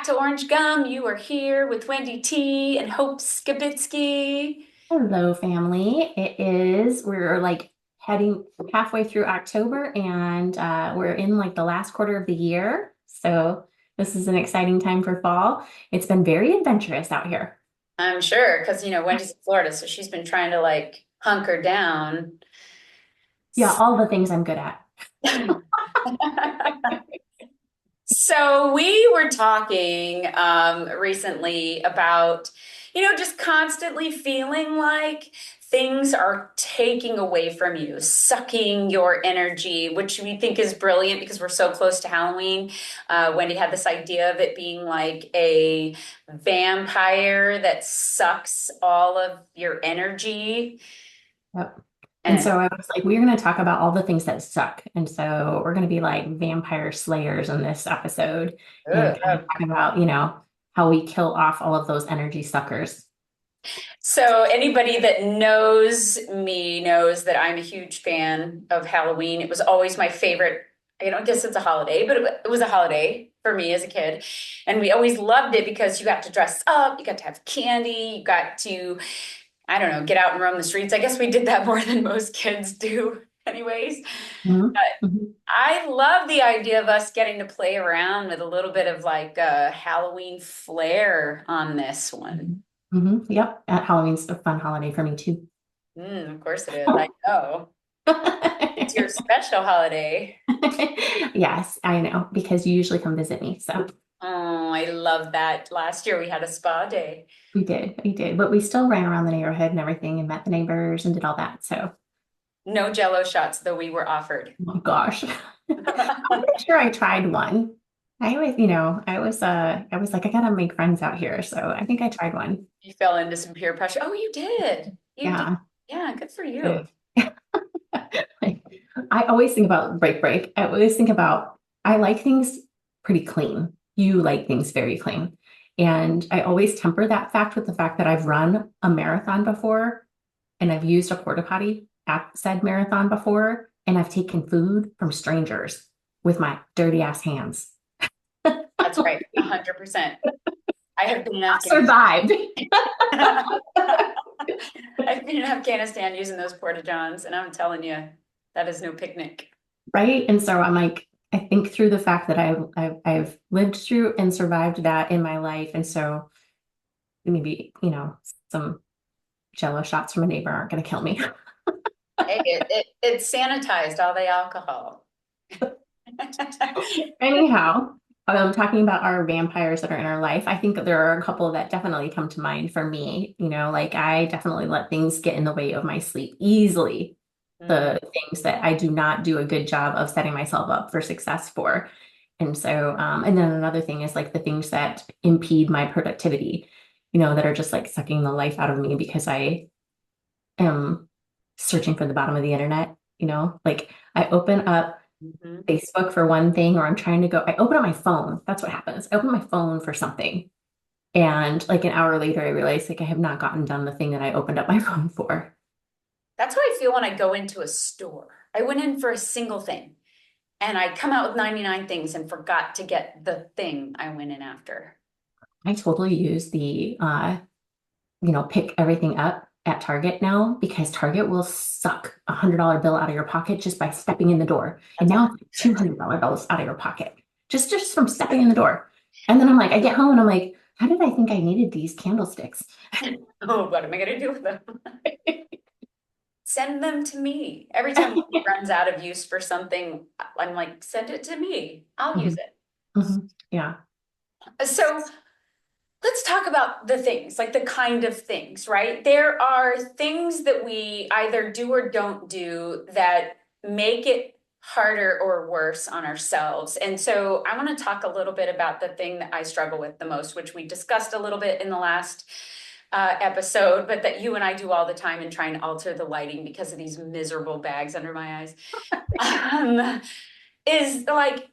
to Orange Gum. You are here with Wendy T and Hope Skibitsky. Hello, family. We're like heading halfway through October and we're in like the last quarter of the year. So this is an exciting time for fall. It's been very adventurous out here. I'm sure, because Wendy's in Florida, so she's been trying to like hunker down. Yeah, all the things I'm good at. So we were talking recently about, just constantly feeling like things are taking away from you, sucking your energy, which we think is brilliant because we're so close to Halloween. Wendy had this idea of it being like a vampire that sucks all of your energy. Yep. And And so I was like, we're going to talk about all the things that suck. And so we're going to be like vampire slayers in this episode and kind of ugh. talk about, how we kill off all of those energy suckers. So anybody that knows me knows that I'm a huge fan of Halloween. It was always my favorite. I guess it's a holiday, but it was a holiday for me as a kid. And we always loved it because you got to dress up, you got to have candy, you got to, I don't know, get out and roam the streets. I guess we did that more than most kids do anyways. Mhm. But Mhm. I love the idea of us getting to play around with a little bit of like a Halloween flair on this one. Mhm. Yep. Halloween's a fun holiday for me too. Of course it is. I know. It's your special holiday. Yes, I know, because you usually come visit me. So Oh, I love that. Last year we had a spa day. we did, but we still ran around the neighborhood and everything and met the neighbors and did all that. So, No Jello shots, though we were offered. oh my gosh. I'm pretty sure I tried one. I was like, I gotta make friends out here. So I think I tried one. You fell into some peer pressure. Oh, you did. You did. Yeah. Yeah, good for you. Ugh. Like, I always think about break. I always think about I like things pretty clean. You like things very clean. And I always temper that fact with the fact that I've run a marathon before and I've used a porta potty at said marathon before, and I've taken food from strangers with my dirty ass hands. That's right. 100%. I have been in Afghanistan. Survived. I've been in Afghanistan using those porta johns, and I'm telling you, that is no picnic. Right. And so I'm like, I think through the fact that I've lived through and survived that in my life. And so maybe, some Jello shots from a neighbor aren't going to kill me. Hey, it sanitized all the alcohol. Anyhow, talking about our vampires that are in our life, I think that there are a couple that definitely come to mind for me. Like I definitely let things get in the way of my sleep easily. Mm. The things that I do not do a good job of setting myself up for success for. And so, and then another thing is like the things that impede my productivity, that are just like sucking the life out of me because I am searching for the bottom of the internet, like I open up Mhm. Facebook for one thing, or I open up my phone. That's what happens. I open my phone for something. And like an hour later, I realize like I have not gotten done the thing that I opened up my phone for. That's how I feel when I go into a store. I went in for a single thing and I come out with 99 things and forgot to get the thing I went in after. I totally use the pick everything up at Target now because Target will suck $100 bill out of your pocket just by stepping in the door. And That's now it's like 100% true. $200 bills out of your pocket just from stepping in the door. And then I'm like, I get home and I'm like, how did I think I needed these candlesticks? Oh, what am I going to do with them? Send them to me. Every time it runs out of use for something, I'm like, send it to me. I'll use Mhm, it. yeah. So let's talk about the things, like the kind of things, right? There are things that we either do or don't do that make it harder or worse on ourselves. And so I want to talk a little bit about the thing that I struggle with the most, which we discussed a little bit in the last episode, but that you and I do all the time and try and alter the lighting because of these miserable bags under my eyes. Um, is like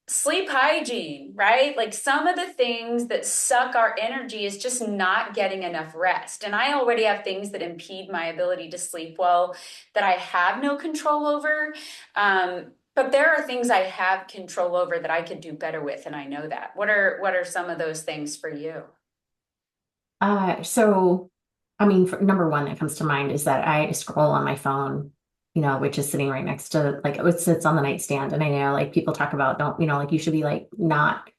sleep hygiene, right? Like some of the things that suck our energy is just not getting enough rest. And I already have things that impede my ability to sleep well that I have no control over. Um, But there are things I have control over that I could do better with, and I know that. What are some of those things for you? So I mean, number one that comes to mind is that I scroll on my phone, which is sitting right next to like it sits on the nightstand. And I know like people talk about don't, like you should be like not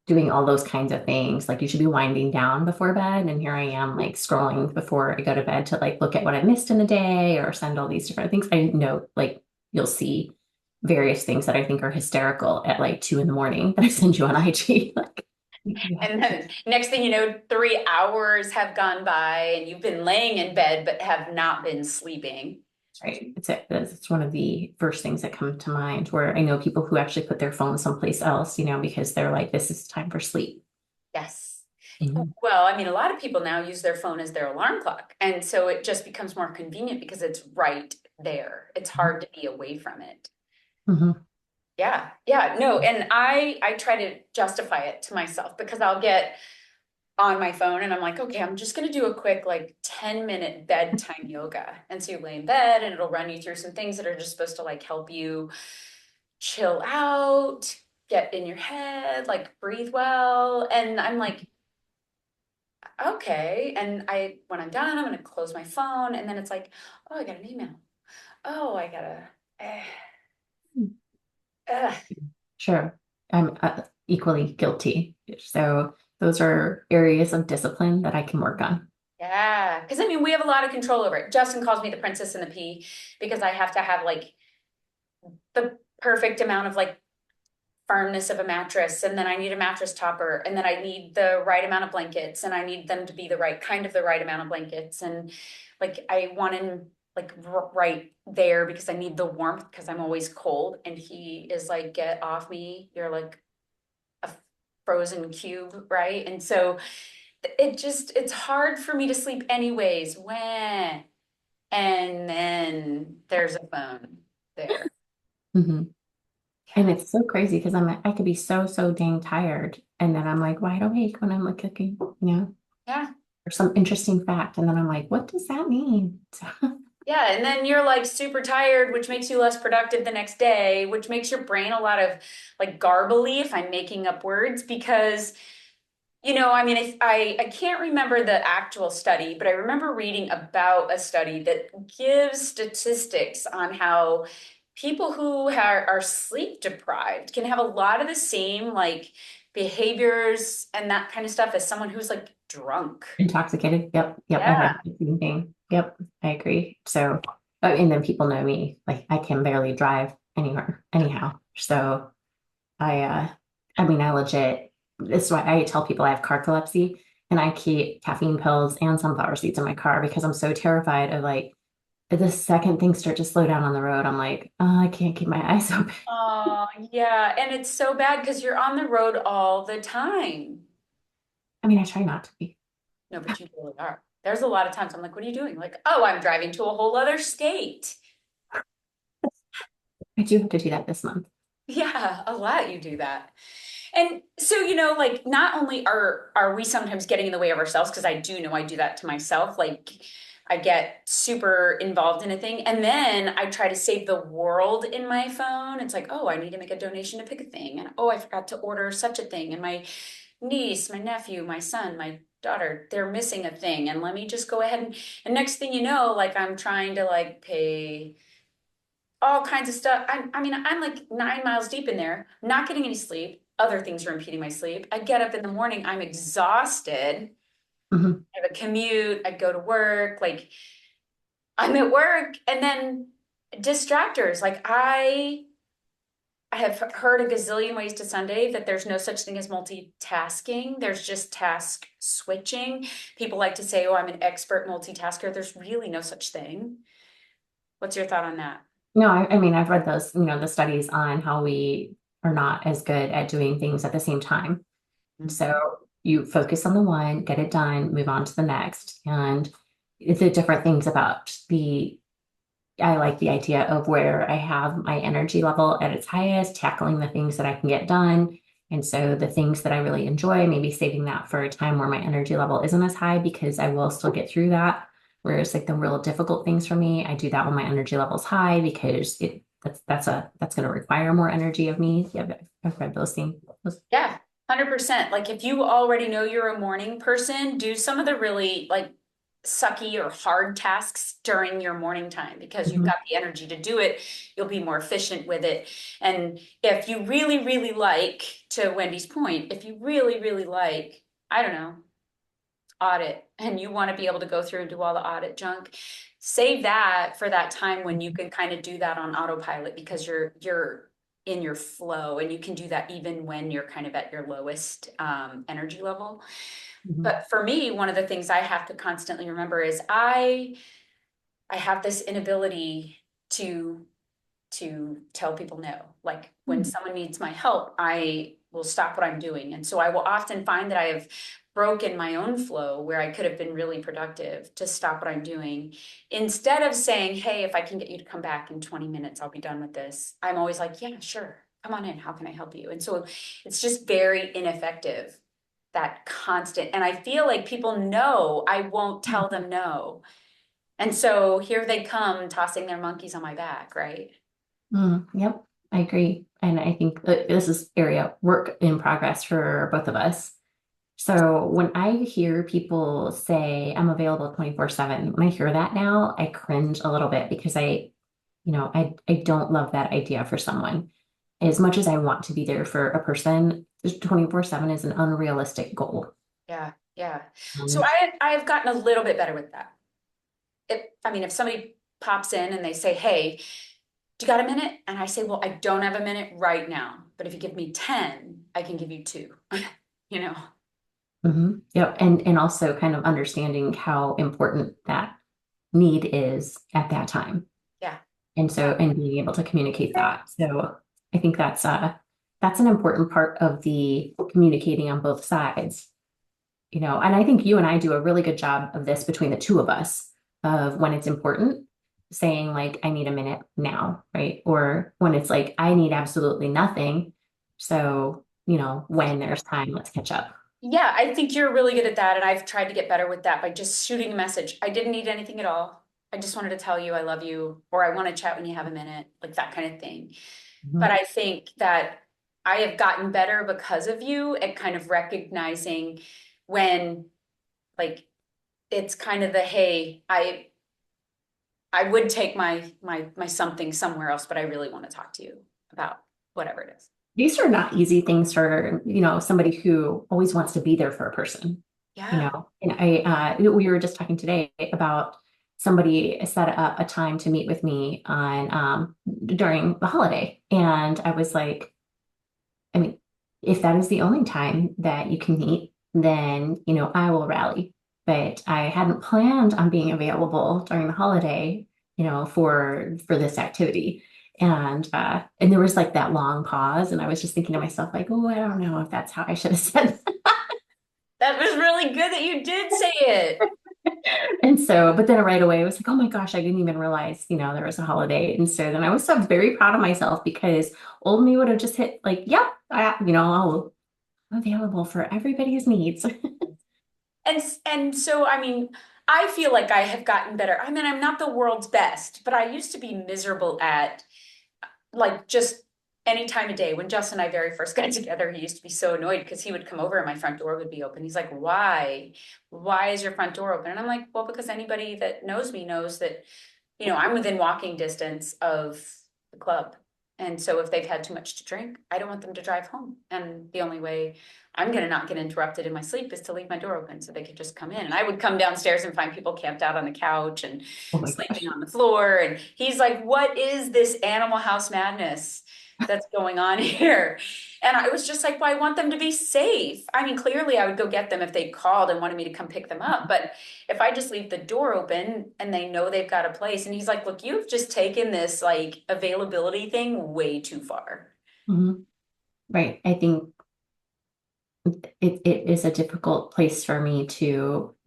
doing all those kinds of things. Like you should be winding down before bed. And here I am like scrolling before I go to bed to like look at what I missed in the day or send all these different things. I know like you'll see various things that I think are hysterical at like 2 in the morning that I send you on IG. Like, yeah. And then next thing you know, 3 hours have gone by and you've been laying in bed but have not been sleeping. Right. It's one of the first things that come to mind where I know people who actually put their phone someplace else, because they're like, this is time for sleep. Yes. Mhm. Well, I mean, a lot of people now use their phone as their alarm clock. And so it just becomes more convenient because it's right there. It's hard to be away from it. Mhm. Yeah. Yeah. No, and I try to justify it to myself because I'll get on my phone and I'm like, okay, I'm just gonna do a quick like 10-minute bedtime yoga. And so you lay in bed and it'll run you through some things that are just supposed to like help you chill out, get in your head, like breathe well. And I'm like, okay. And when I'm done, I'm gonna close my phone, and then it's like, oh, I got an email. Oh, I gotta. Eh, eh. Sure. I'm equally guilty. So those are areas of discipline that I can work on. Yeah, because I mean, we have a lot of control over it. Justin calls me the princess and the pea because I have to have like the perfect amount of like firmness of a mattress, and then I need a mattress topper, and then I need the right amount of blankets, and I need them to be the right kind of the right amount of blankets, and like I want him like right there because I need the warmth because I'm always cold, and he is like, get off me, you're like a frozen cube, right? And so it's hard for me to sleep anyways when and then there's a phone there. Hmm. And Yeah. it's so crazy because I could be so, so dang tired. And then I'm like wide awake when I'm like cooking, Yeah. or some interesting fact. And then I'm like, what does that mean? Yeah, and then you're like super tired, which makes you less productive the next day, which makes your brain a lot of like garbly if I'm making up words because I mean, if I can't remember the actual study, but I remember reading about a study that gives statistics on how people who are sleep deprived can have a lot of the same like behaviors and that kind of stuff as someone who's like drunk. Intoxicated. Yep. Yep. I Yeah. read the same thing. Yep. I agree. So, and then people know me, like I can barely drive anywhere, anyhow. So I, I mean, I legit, this is why I tell people I have narcolepsy and I keep caffeine pills and sunflower seeds in my car because I'm so terrified of like the second things start to slow down on the road. I'm like, oh, I can't keep my eyes open. Oh, yeah. And it's so bad because you're on the road all the time. I mean, I try not to be. No, but you really are. There's a lot of times I'm like, what are you doing? Like, oh, I'm driving to a whole other state. I do have to do that this month. Yeah, a lot you do that. And so, like not only are we sometimes getting in the way of ourselves, because I do know I do that to myself, like I get super involved in a thing and then I try to save the world in my phone. It's like, oh, I need to make a donation to pick a thing. And oh, I forgot to order such a thing. And my niece, my nephew, my son, my daughter, they're missing a thing. And let me just go ahead and next thing you know, like I'm trying to like pay all kinds of stuff. I mean, I'm like 9 miles deep in there, not getting any sleep. Other things are impeding my sleep. I get up in the morning, I'm exhausted. Mhm. I have a commute, I go to work, like I'm at work, and then distractors. Like I have heard a gazillion ways to Sunday that there's no such thing as multitasking. There's just task switching. People like to say, oh, I'm an expert multitasker. There's really no such thing. What's your thought on that? No, I mean, I've read those, the studies on how we are not as good at doing things at the same time. So Mhm. you focus on the one, get it done, move on to the next. And the different things about I like the idea of where I have my energy level at its highest, tackling the things that I can get done. And so the things that I really enjoy, maybe saving that for a time where my energy level isn't as high because I will still get through that. Whereas like the real difficult things for me, I do that when my energy level's high because that's going to require more energy of me. Yeah, I've read those things. Yeah, 100%. Like if you already know you're a morning person, do some of the really like sucky or hard tasks during your morning time because you've Mhm. got the energy to do it. You'll be more efficient with it. And if you really, really like, to Wendy's point, if you really, really like, I don't know, audit and you want to be able to go through and do all the audit junk, save that for that time when you can kind of do that on autopilot because you're in your flow and you can do that even when you're kind of at your lowest energy level. Mhm. But for me, one of the things I have to constantly remember is I have this inability to tell people no. Like when Mhm. someone needs my help, I will stop what I'm doing. And so I will often find that I have broken my own flow where I could have been really productive to stop what I'm doing. Instead of saying, hey, if I can get you to come back in 20 minutes, I'll be done with this. I'm always like, yeah, sure. Come on in. How can I help you? And so it's just very ineffective, that constant. And I feel like people know I won't tell them no. And so here they come tossing their monkeys on my back, right? Yep, I agree. And I think that this is area work in progress for both of us. So when I hear people say I'm available 24/7, when I hear that now, I cringe a little bit because I don't love that idea for someone. As much as I want to be there for a person, 24/7 is an unrealistic goal. Yeah, yeah. So Um, I've gotten a little bit better with that. I mean, if somebody pops in and they say, "Hey, do you got a minute?" And I say, "Well, I don't have a minute right now, but if you give me 10, I can give you two." You know? yep. And also kind of understanding how important that need is at that time. Yeah. And so, and being able to communicate that. So I think that's an important part of the communicating on both sides, and I think you and I do a really good job of this between the two of us of when it's important, saying like, I need a minute now, right? Or when it's like, I need absolutely nothing. So, when there's time, let's catch up. Yeah, I think you're really good at that, and I've tried to get better with that by just shooting a message. I didn't need anything at all. I just wanted to tell you I love you, or I want to chat when you have a minute, like that kind of thing. But Mhm. I think that I have gotten better because of you at kind of recognizing when, like, it's kind of the, hey, I would take my something somewhere else, but I really want to talk to you about whatever it is. These are not easy things for, somebody who always wants to be there for a person, Yeah. and we were just talking today about somebody set up a time to meet with me on, during the holiday. And I was like, I mean, if that is the only time that you can meet, then, I will rally. But I hadn't planned on being available during the holiday, for this activity. And there was like that long pause, and I was just thinking to myself, like, oh, I don't know if that's how I should have said That was really good that you did say it. And so, but then right away, I was like, oh my gosh, I didn't even realize, there was a holiday. And so then I was so very proud of myself because old me would have just hit like, yep, I'm available for everybody's needs. And so I mean, I feel like I have gotten better. I mean, I'm not the world's best, but I used to be miserable at like just any time of day. When Justin and I very first got together, he used to be so annoyed because he would come over and my front door would be open. He's like, "Why? Why is your front door open?" And I'm like, "Well, because anybody that knows me knows that, I'm within walking distance of the club. And so if they've had too much to drink, I don't want them to drive home. And the only way I'm going to not get interrupted in my sleep is to leave my door open so they could just come in." And I would come downstairs and find people camped out on the couch and Oh my sleeping gosh. on the floor. And he's like, "What is this Animal House madness that's going on here?" And I was just like, "Well, I want them to be safe." I mean, clearly I would go get them if they called and wanted me to come pick them up. But if I just leave the door open and they know they've got a place, and he's like, "Look, you've just taken this like availability thing way too far." Mhm. Right. I think it is a difficult place for me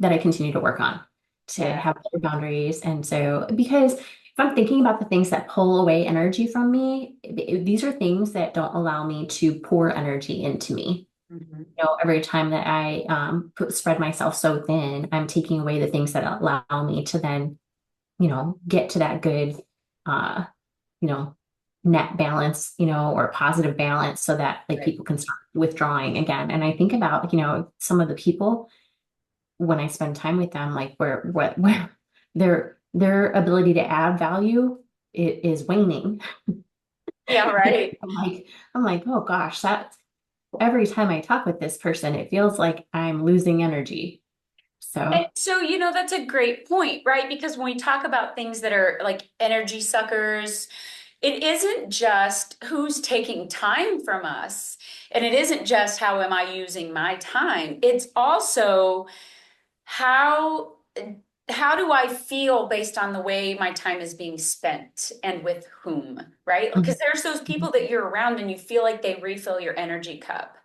that I continue to work on, to Yeah. have better boundaries. And so, because if I'm thinking about the things that pull away energy from me, these are things that don't allow me to pour energy into me. Mhm. Every time that I spread myself so thin, I'm taking away the things that allow me to then, get to that good, uh, you know, net balance, or positive balance so that like Right. people can start withdrawing again. And I think about, some of the people when I spend time with them, like where their ability to add value is waning. Yeah, right. I'm like, oh gosh, that every time I talk with this person, it feels like I'm losing energy. And So, so, that's a great point, right? Because when we talk about things that are like energy suckers, it isn't just who's taking time from us, and it isn't just how am I using my time. It's also how how do I feel based on the way my time is being spent and with whom, right? Because mhm, there's those people that you're around and you feel like they refill your energy cup.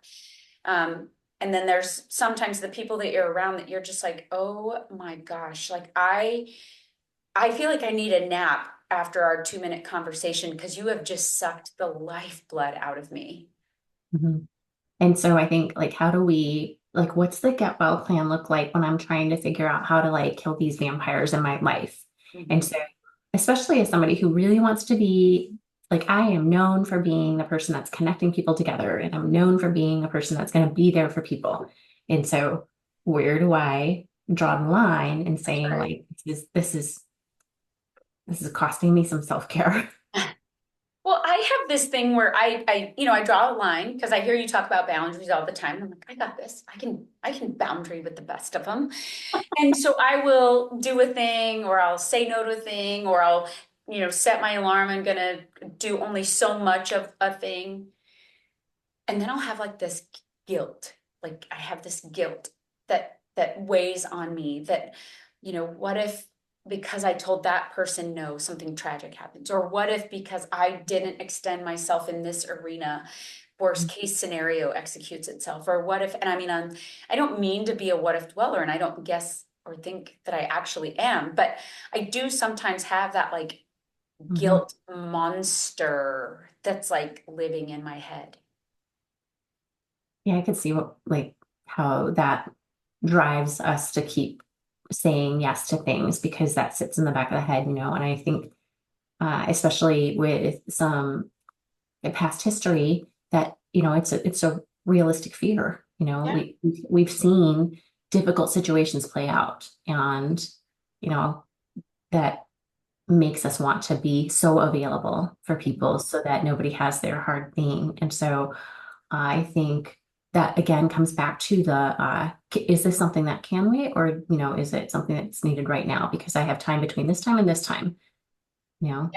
Um, and then there's sometimes the people that you're around that you're just like, oh my gosh, like I feel like I need a nap after our 2 minute conversation because you have just sucked the lifeblood out of me. mhm. And so I think like how do we like what's the get well plan look like when I'm trying to figure out how to like kill these vampires in my life? And Mhm. so especially as somebody who really wants to be like I am known for being the person that's connecting people together and I'm known for being a person that's going to be there for people. And so where do I draw the line and That's saying right. like this is costing me some self-care? Well, I have this thing where I draw a line because I hear you talk about boundaries all the time. I'm like, I got this. I can boundary with the best of them. And so I will do a thing or I'll say no to a thing or I'll, set my alarm. I'm gonna do only so much of a thing. And then I'll have like this guilt. Like I have this guilt that weighs on me that, what if because I told that person no, something tragic happens? Or what if because I didn't extend myself in this arena, worst case scenario executes itself? Or what if, and I mean, I don't mean to be a what if dweller, and I don't guess or think that I actually am, but I do sometimes have that like Mhm. guilt monster that's like living in my head. Yeah, I could see what like how that drives us to keep saying yes to things because that sits in the back of the head, and I think especially with some past history that, it's a realistic fear. Yeah. We've seen difficult situations play out and, you know, that makes us want to be so available for people so that nobody has their hard thing. And so I think that again comes back to the is this something that can wait or is it something that's needed right now because I have time between this time and this time, you know?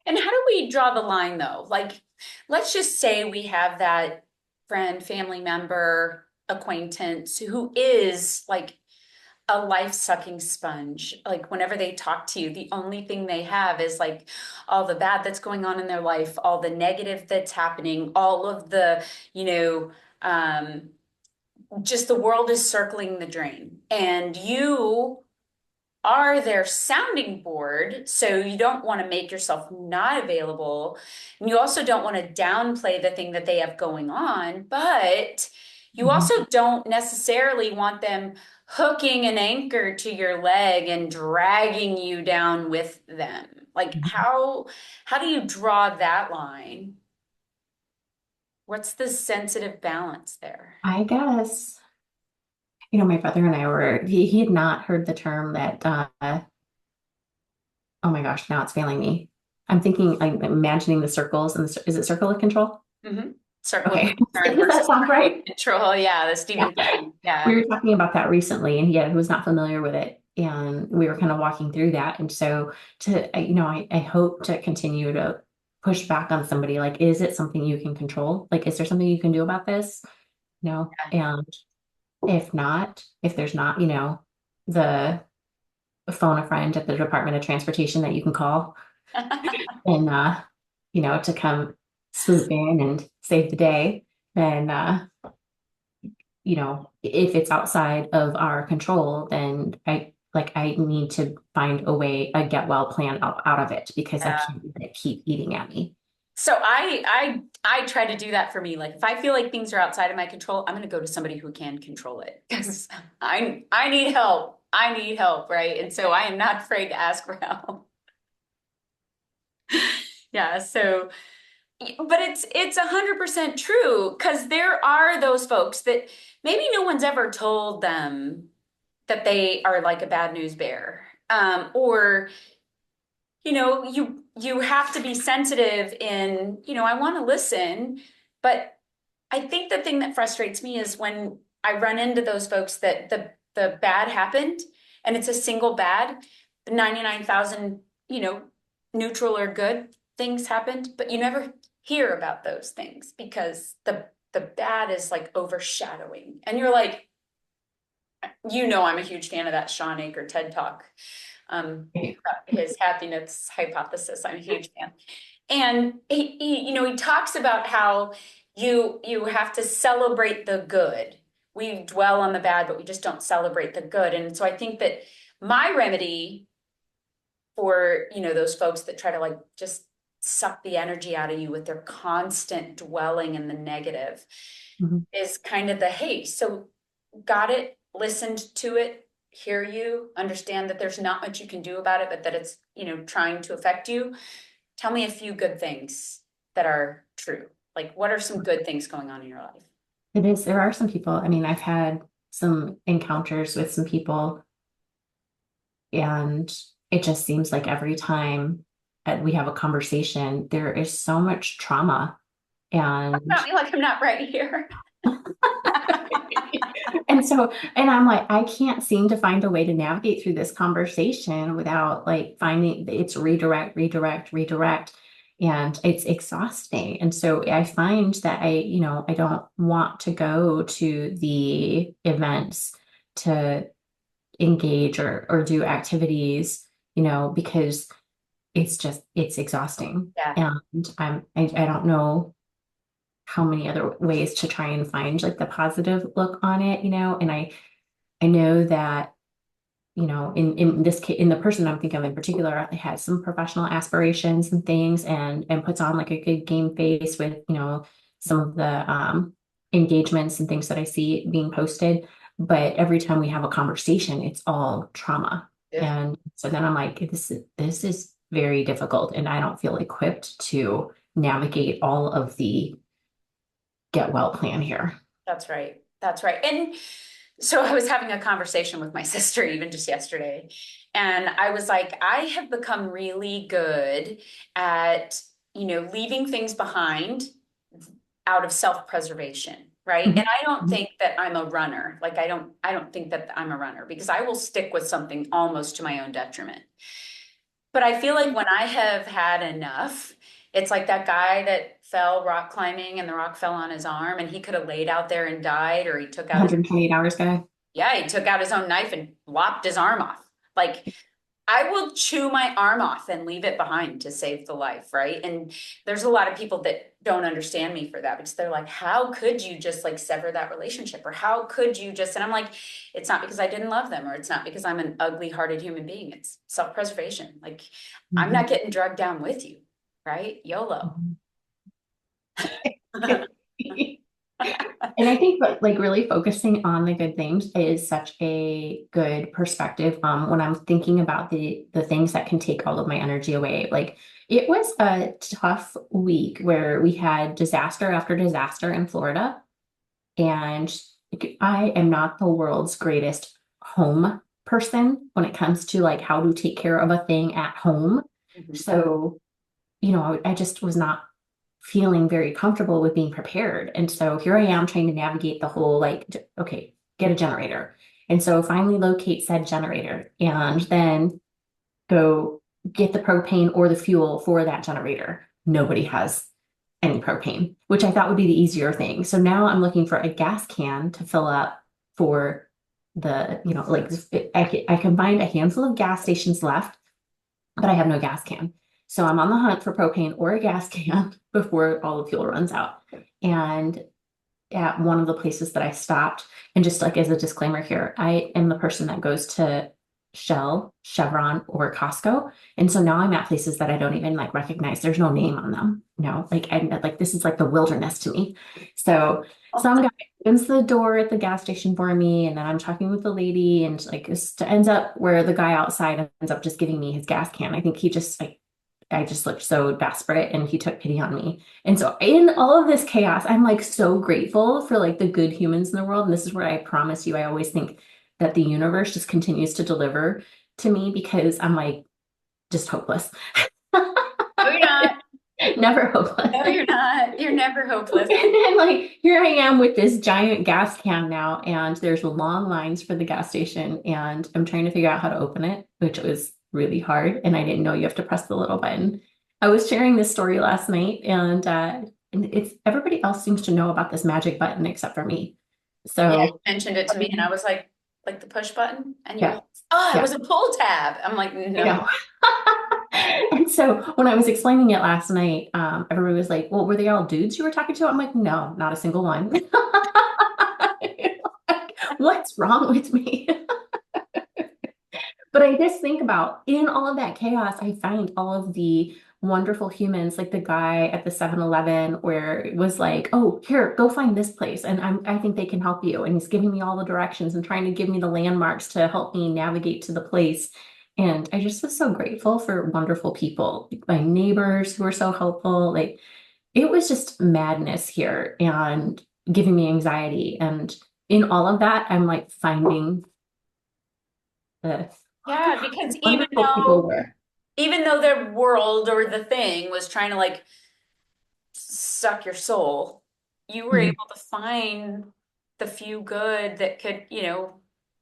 And how do we draw the line though? Like, let's just say we have that friend, family member, acquaintance who is like a life-sucking sponge. Like, whenever they talk to you, the only thing they have is like all the bad that's going on in their life, all the negative that's happening, all of the, you know, just the world is circling the drain. And you are their sounding board. So you don't want to make yourself not available. And you also don't want to downplay the thing that they have going on, but you Mhm. also don't necessarily want them hooking an anchor to your leg and dragging you down with them. Like how do you draw that line? What's the sensitive balance there? I guess, my brother and I he had not heard the term that, oh my gosh, now it's failing me. I'm imagining the circles and is it circle of control? Mm-hmm. Circle of Okay. concern Does that versus sound right? control. Yeah, the Yeah. Stephen Covey. We Yeah. were talking about that recently and he was not familiar with it. And we were kind of walking through that. And so I hope to continue to push back on somebody like, is it something you can control? Like, is there something you can do about this? No. And if there's not, the phone a friend at the Department of Transportation that you can call and to come swoop in and save the day, then if it's outside of our control, then I need to find a get well plan out of it because I Yeah. can't let it keep eating at me. So I try to do that for me. Like if I feel like things are outside of my control, I'm going to go to somebody who can control it because I need help. I need help, right? And so I am not afraid to ask for help. Yeah. So, but it's 100% true because there are those folks that maybe no one's ever told them that they are like a bad news bear. Or, you have to be sensitive in, I want to listen, but I think the thing that frustrates me is when I run into those folks that the bad happened and it's a single bad, the 99,000, neutral or good things happened, but you never hear about those things because the bad is like overshadowing. And you're like, I'm a huge fan of that Sean Aker TED Talk. His happiness hypothesis. I'm a huge fan. And he talks about how you have to celebrate the good. We dwell on the bad, but we just don't celebrate the good. And so I think that my remedy for, those folks that try to like just suck the energy out of you with their constant dwelling in the negative Mhm. is kind of the, hey, so got it, listened to it, hear you, understand that there's not much you can do about it, but that it's, trying to affect you. Tell me a few good things that are true. Like, what are some good things going on in your life? It is, there are some people, I mean, I've had some encounters with some people, and it just seems like every time we have a conversation, there is so much trauma. And Not me like I'm not right here. and I'm like, I can't seem to find a way to navigate through this conversation without like finding it's redirect, redirect, redirect. And it's exhausting. And so I find that I don't want to go to the events to engage or do activities, because it's exhausting. Yeah, And I don't know how many other ways to try and find like the positive look on it, and I know that, in this case, in the person I'm thinking of in particular, has some professional aspirations and things, and puts on like a good game face with, some of the engagements and things that I see being posted. But every time we have a conversation, it's all trauma. yeah, And so then I'm like, this is very difficult, and I don't feel equipped to navigate all of the get well plan here. that's right. That's right. And so I was having a conversation with my sister even just yesterday, and I was like, I have become really good at, leaving things behind out of self-preservation, right? And Mhm. I don't Mhm. think that I'm a runner. Like I don't think that I'm a runner because I will stick with something almost to my own detriment. But I feel like when I have had enough, it's like that guy that fell rock climbing and the rock fell on his arm and he could have laid out there and died, or he took out his, 128 hours guy. yeah, he took out his own knife and lopped his arm off. Like, I will chew my arm off and leave it behind to save the life, right? And there's a lot of people that don't understand me for that because they're like, how could you just like sever that relationship? Or how could you just, and I'm like, it's not because I didn't love them, or it's not because I'm an ugly hearted human being. It's self-preservation. Like, I'm Mhm. not getting drugged down with you, right? YOLO. Mhm. And I think like really focusing on the good things is such a good perspective. When I'm thinking about the things that can take all of my energy away. Like it was a tough week where we had disaster after disaster in Florida. And I am not the world's greatest home person when it comes to like how to take care of a thing at home. Mhm. So, I just was not feeling very comfortable with being prepared. And so here I am trying to navigate the whole like, okay, get a generator. And so finally locate said generator and then go get the propane or the fuel for that generator. Nobody has any propane, which I thought would be the easier thing. So now I'm looking for a gas can to fill up for like I can find a handful of gas stations left, but I have no gas can. So I'm on the hunt for propane or a gas can before all the fuel runs out. And at one of the places that I stopped, and just like as a disclaimer here, I am the person that goes to Shell, Chevron, or Costco. And so now I'm at places that I don't even like recognize. There's no name on them. Like I like this is like the wilderness to me. So some guy opens the door at the gas station for me, and then I'm talking with the lady, and like it ends up where the guy outside ends up just giving me his gas can. I think he just like I just looked so desperate and he took pity on me. And so in all of this chaos, I'm like so grateful for like the good humans in the world. And this is where I promise you, I always think that the universe just continues to deliver to me because I'm like just hopeless. No, you're not. Never hopeless. No, you're not. You're never hopeless. And then like here I am with this giant gas can now, and there's long lines for the gas station, and I'm trying to figure out how to open it, which was really hard. And I didn't know you have to press the little button. I was sharing this story last night, and it's everybody else seems to know about this magic button except for me. Yeah, you So mentioned it to me and I was like the push button? And you were yeah, like, oh, it yeah, was a pull tab. I'm like, I no. know. And so when I was explaining it last night, everybody was like, "Well, were they all dudes you were talking to?" I'm like, "No, not a single one." What's wrong with me? But I just think about in all of that chaos, I find all of the wonderful humans, like the guy at the 7-Eleven, where it was like, oh, here, go find this place. And I think they can help you. And he's giving me all the directions and trying to give me the landmarks to help me navigate to the place. And I just was so grateful for wonderful people, like my neighbors who were so helpful. Like it was just madness here and giving me anxiety. And in all of that, I'm like finding the Yeah, because wonderful people were. even though their world or the thing was trying to like suck your soul, you were Mhm. able to find the few good that could,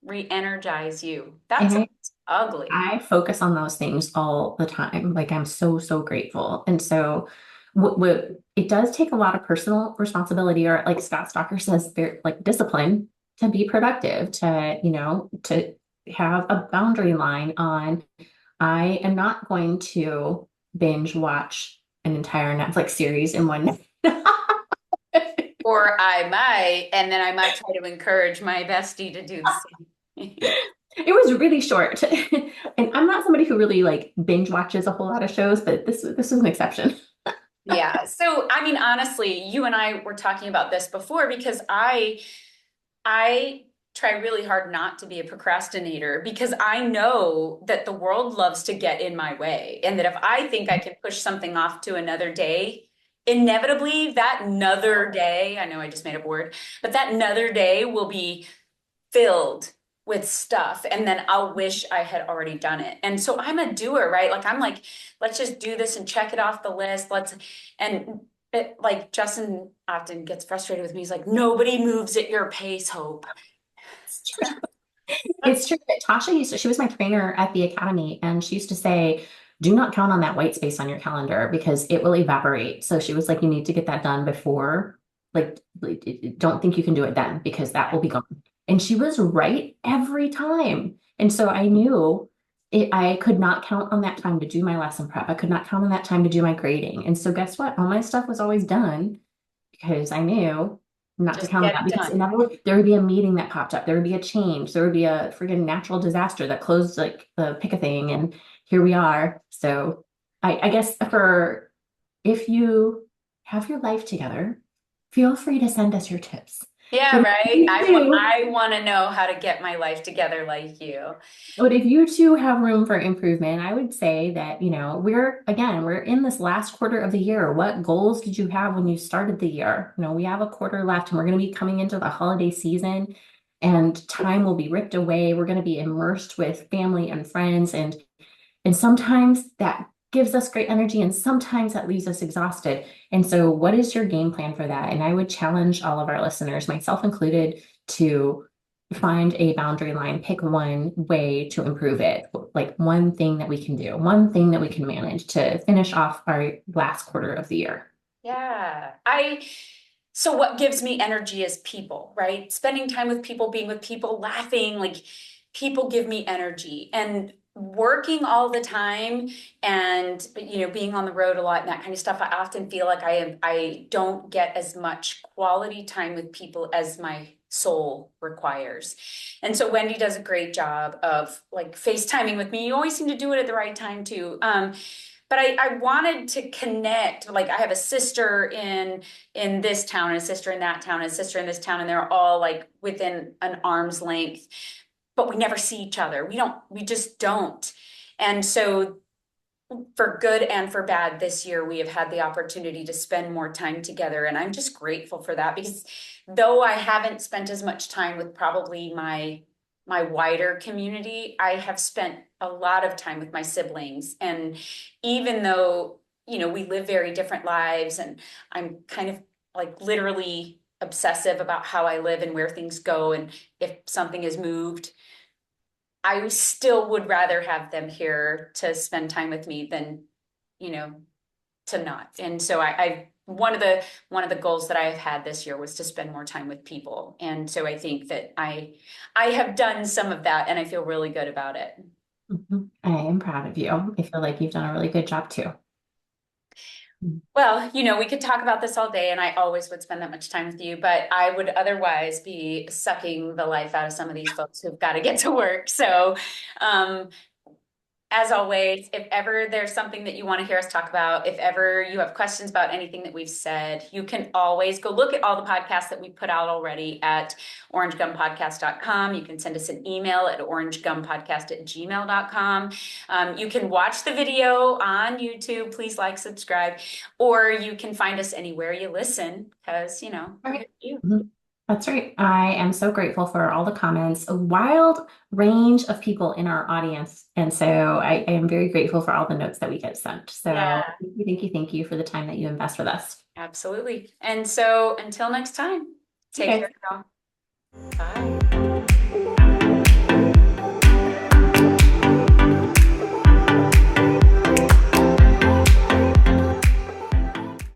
re-energize you. That And sounds ugly. I focus on those things all the time. Like I'm so, so grateful. And so what it does take a lot of personal responsibility, or like Scott Stalker says, very like discipline to be productive, to have a boundary line on I am not going to binge watch an entire Netflix series in one night. Or I might, and then I might try to encourage my bestie to do the same. It was really short. And I'm not somebody who really like binge watches a whole lot of shows, but this was an exception. Yeah. So, I mean, honestly, you and I were talking about this before because I try really hard not to be a procrastinator because I know that the world loves to get in my way. And that if I think I can push something off to another day, inevitably that another day, I know I just made up a word, but that another day will be filled with stuff. And then I'll wish I had already done it. And so I'm a doer, right? Like I'm like, let's just do this and check it off the list. And like Justin often gets frustrated with me. He's like, nobody moves at your pace, Hope. It's true that Tasha she was my trainer at the academy, and she used to say, do not count on that white space on your calendar because it will evaporate. So she was like, you need to get that done before, don't think you can do it then because that will be gone. And she was right every time. And so I knew I could not count on that time to do my lesson prep. I could not count on that time to do my grading. And so guess what? All my stuff was always done because I knew not to Just count on get that it because done. inevitably there would be a meeting that popped up, there would be a change, there would be a freaking natural disaster that closed like the pick a thing, and here we are. So I guess for if you have your life together, feel free to send us your tips. Yeah, But if right. you do, I want to know how to get my life together like you. But if you too have room for improvement, I would say that, we're in this last quarter of the year. What goals did you have when you started the year? We have a quarter left and we're going to be coming into the holiday season and time will be ripped away. We're going to be immersed with family and friends, and sometimes that gives us great energy and sometimes that leaves us exhausted. And so what is your game plan for that? And I would challenge all of our listeners, myself included, to find a boundary line, pick one way to improve it, like one thing that we can do, one thing that we can manage to finish off our last quarter of the year. Yeah. So what gives me energy is people, right? Spending time with people, being with people, laughing, like people give me energy. And working all the time and being on the road a lot and that kind of stuff, I often feel like I don't get as much quality time with people as my soul requires. And so Wendy does a great job of like FaceTiming with me. You always seem to do it at the right time too. But I wanted to connect. Like I have a sister in this town, and a sister in that town, and a sister in this town, and they're all like within an arm's length, but we never see each other. We just don't. And so for good and for bad, this year we have had the opportunity to spend more time together. And I'm just grateful for that, because though I haven't spent as much time with probably my wider community, I have spent a lot of time with my siblings. And even though, we live very different lives, and I'm kind of like literally obsessive about how I live and where things go, and if something is moved, I still would rather have them here to spend time with me than, you know, to not. And so I one of the goals that I've had this year was to spend more time with people. And so I think that I have done some of that, and I feel really good about it. Mhm. I am proud of you. I feel like you've done a really good job too. Mm. Well, we could talk about this all day, and I always would spend that much time with you, but I would otherwise be sucking the life out of some of these folks who've got to get to work. So, um, as always, if ever there's something that you want to hear us talk about, if ever you have questions about anything that we've said, you can always go look at all the podcasts that we put out already at orangegumpodcast.com. You can send us an email at orangegumpodcast@gmail.com. You can watch the video on YouTube. Please like, subscribe, or you can find us anywhere you listen, because, All we're right. here for you. Mhm. That's right. I am so grateful for all the comments, a wild range of people in our audience. And so I am very grateful for all the notes that we get sent. So Yeah, thank you for the time that you invest with us. absolutely. And so until next time, take Okay. care, y'all. Bye.